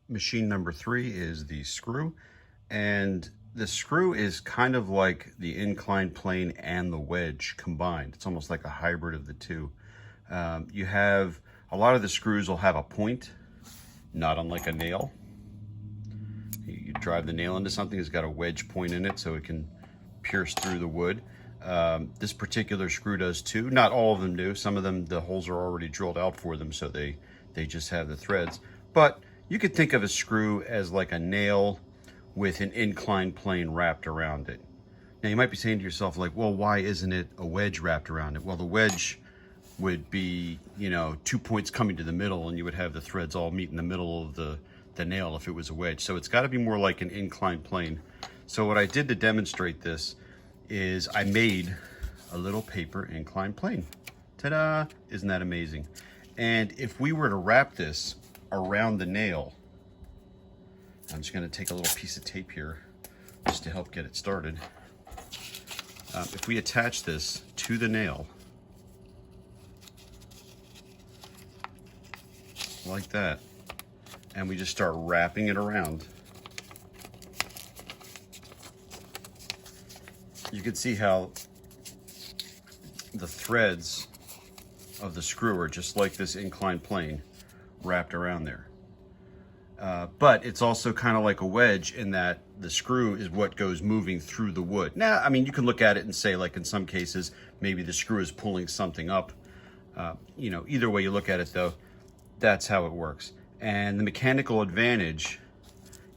Machine number 3 is the screw, and the screw is kind of like the inclined plane and the wedge combined. It's almost like a hybrid of the two. You have a lot of the screws will have a point, not unlike a nail. You drive the nail into something, it's got a wedge point in it so it can pierce through the wood. This particular screw does too. Not all of them do. Some of them, the holes are already drilled out for them, so they just have the threads. But you could think of a screw as like a nail with an inclined plane wrapped around it. Now you might be saying to yourself, like, well, why isn't it a wedge wrapped around it? Well, the wedge would be, 2 points coming to the middle, and you would have the threads all meet in the middle of the nail if it was a wedge. So it's got to be more like an inclined plane. So what I did to demonstrate this is I made a little paper inclined plane. Ta-da! Isn't that amazing? And if we were to wrap this around the nail, I'm just going to take a little piece of tape here just to help get it started. If we attach this to the nail like that, and we just start wrapping it around, you can see how the threads of the screw are just like this inclined plane wrapped around there. But it's also kind of like a wedge in that the screw is what goes moving through the wood. Now, I mean, you can look at it and say, like, in some cases, maybe the screw is pulling something up. Either way you look at it, though, that's how it works. And the mechanical advantage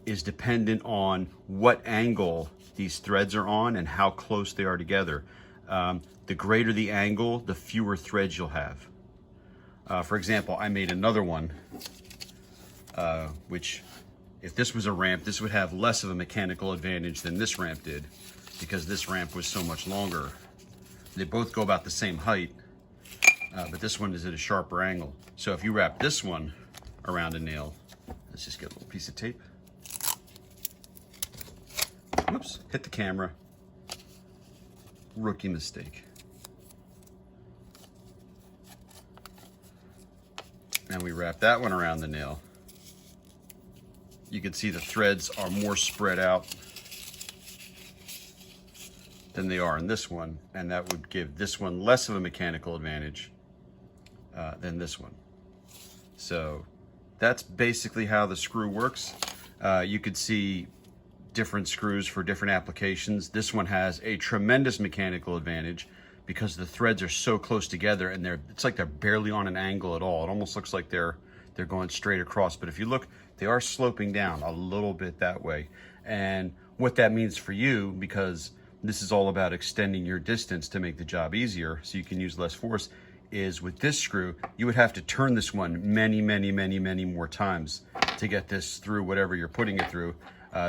is dependent on what angle these threads are on and how close they are together. The greater the angle, the fewer threads you'll have. For example, I made another one, which if this was a ramp, this would have less of a mechanical advantage than this ramp did, because this ramp was so much longer. They both go about the same height, but this one is at a sharper angle. So if you wrap this one around a nail, let's just get a little piece of tape. Oops, hit the camera. Rookie mistake. And we wrap that one around the nail. You can see the threads are more spread out than they are in this one, and that would give this one less of a mechanical advantage than this one. So that's basically how the screw works. You could see different screws for different applications. This one has a tremendous mechanical advantage because the threads are so close together, and it's like they're barely on an angle at all. It almost looks like they're going straight across, but if you look, they are sloping down a little bit that way. And what that means for you, because this is all about extending your distance to make the job easier so you can use less force, is with this screw, you would have to turn this one many more times to get this through whatever you're putting it through.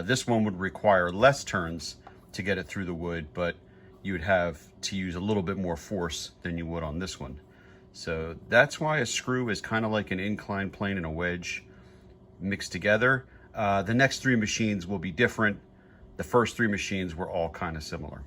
This one would require less turns to get it through the wood, but you would have to use a little bit more force than you would on this one. So that's why a screw is kind of like an inclined plane and a wedge mixed together. The next 3 machines will be different. The first 3 machines were all kind of similar.